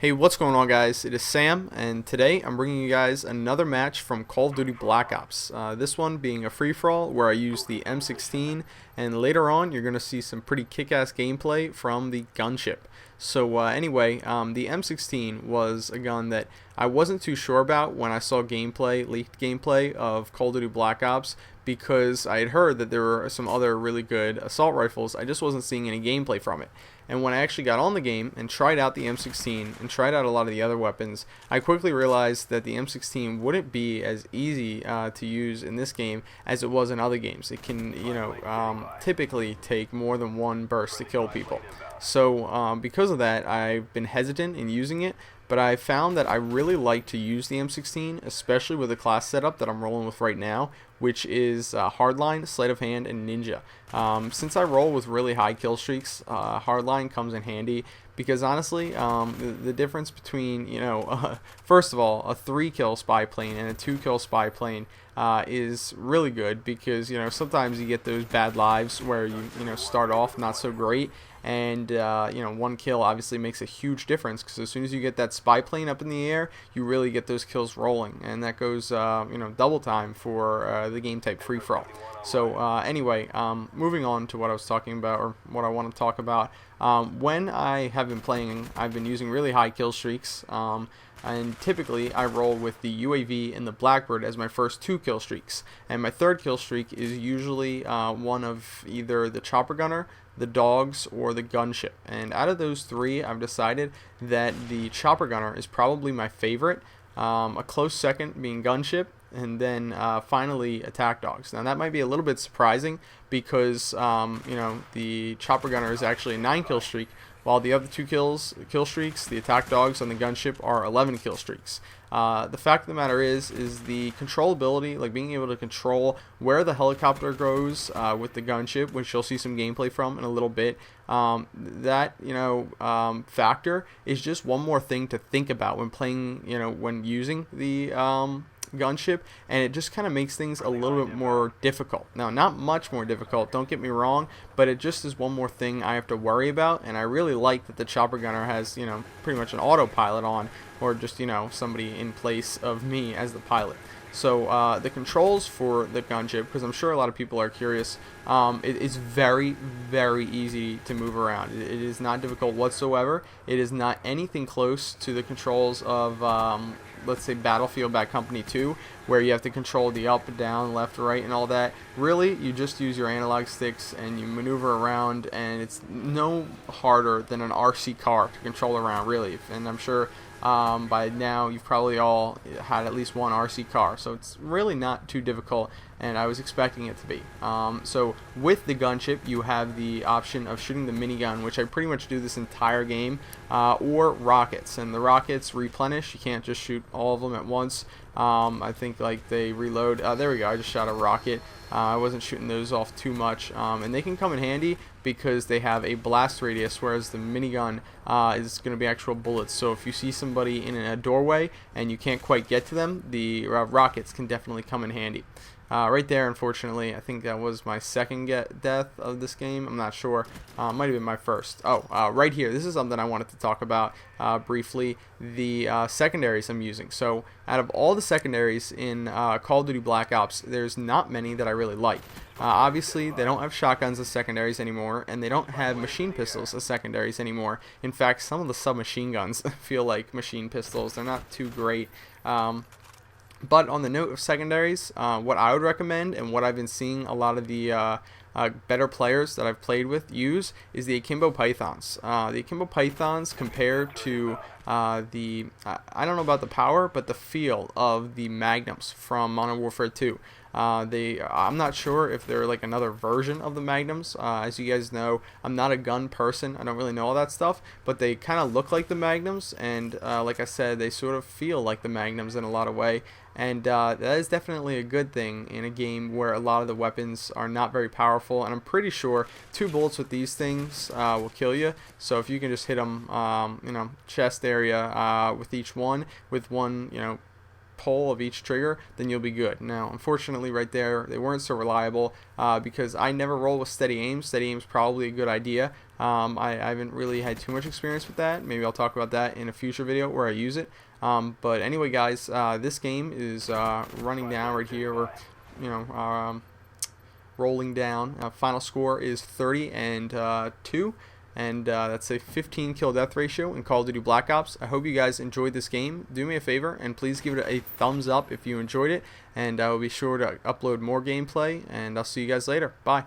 Hey, what's going on, guys? It is Sam, and today I'm bringing you guys another match from Call of Duty Black Ops. This one being a free-for-all where I use the M16, and later on you're going to see some pretty kick-ass gameplay from the Gunship. So anyway, the M16 was a gun that I wasn't too sure about when I saw gameplay, leaked gameplay of Call of Duty Black Ops, because I had heard that there were some other really good assault rifles. I just wasn't seeing any gameplay from it. And when I actually got on the game and tried out the M16 and tried out a lot of the other weapons, I quickly realized that the M16 wouldn't be as easy to use in this game as it was in other games. It can, typically take more than one burst to kill people. So because of that, I've been hesitant in using it, but I found that I really like to use the M16, especially with the class setup that I'm rolling with right now, which is Hardline, Sleight of Hand, and Ninja. Since I roll with really high kill streaks, Hardline comes in handy because honestly, the difference between, first of all, a 3-kill spy plane and a 2-kill spy plane is really good because, sometimes you get those bad lives where you start off not so great. And 1 kill obviously makes a huge difference because as soon as you get that spy plane up in the air, you really get those kills rolling, and that goes double time for the game type free for all. So anyway, moving on to what I was talking about, or what I want to talk about. When I have been playing, I've been using really high kill streaks. And typically I roll with the UAV and the Blackbird as my first 2 kill streaks, and my 3rd kill streak is usually one of either the chopper gunner, the dogs, or the gunship. And out of those 3, I've decided that the chopper gunner is probably my favorite, a close second being gunship, and then finally attack dogs. Now that might be a little bit surprising because the chopper gunner is actually a 9 kill streak, while the other 2 kill streaks, the attack dogs and the gunship, are 11 kill streaks. The fact of the matter is the controllability, like being able to control where the helicopter goes with the gunship, which you'll see some gameplay from in a little bit. That factor is just one more thing to think about when playing, when using the gunship, and it just kind of makes things a little bit more difficult. Now, not much more difficult, don't get me wrong, but it just is one more thing I have to worry about. And I really like that the chopper gunner has pretty much an autopilot on, or just somebody in place of me as the pilot. So the controls for the gunship, because I'm sure a lot of people are curious, it is very, very easy to move around. It is not difficult whatsoever. It is not anything close to the controls of let's say Battlefield Bad Company 2, where you have to control the up, down, left, right, and all that. Really, you just use your analog sticks and you maneuver around, and it's no harder than an RC car to control around, really. And I'm sure by now you've probably all had at least one RC car, so it's really not too difficult, and I was expecting it to be. So with the gunship, you have the option of shooting the minigun, which I pretty much do this entire game, or rockets. And the rockets replenish. You can't just shoot all of them at once. I think like they reload. There we go. I just shot a rocket. I wasn't shooting those off too much, and they can come in handy because they have a blast radius, whereas the minigun is going to be actual bullets. So if you see somebody in a doorway and you can't quite get to them, the rockets can definitely come in handy. Right there, unfortunately, I think that was my second death of this game. I'm not sure. Might have been my first. Oh, right here. This is something I wanted to talk about briefly. The secondaries I'm using. So out of all the secondaries in Call of Duty Black Ops, there's not many that I really like. Obviously, they don't have shotguns as secondaries anymore, and they don't have machine pistols as secondaries anymore. In fact, some of the submachine guns feel like machine pistols. They're not too great. But on the note of secondaries, what I would recommend, and what I've been seeing a lot of the better players that I've played with use, is the Akimbo Pythons. The Akimbo Pythons compared to I don't know about the power, but the feel of the Magnums from Modern Warfare 2. I'm not sure if they're like another version of the Magnums. As you guys know, I'm not a gun person. I don't really know all that stuff, but they kind of look like the Magnums, and like I said, they sort of feel like the Magnums in a lot of way. And that is definitely a good thing in a game where a lot of the weapons are not very powerful, and I'm pretty sure 2 bullets with these things will kill you. So if you can just hit them, chest area with each one, with one, pull of each trigger, then you'll be good. Now, unfortunately, right there, they weren't so reliable because I never roll with steady aim. Steady aim is probably a good idea. I haven't really had too much experience with that. Maybe I'll talk about that in a future video where I use it. But anyway, guys, this game is running down right here. We're, rolling down. Final score is 30-2. And that's a 15 kill death ratio in Call of Duty Black Ops. I hope you guys enjoyed this game. Do me a favor and please give it a thumbs up if you enjoyed it. And I will be sure to upload more gameplay. And I'll see you guys later. Bye.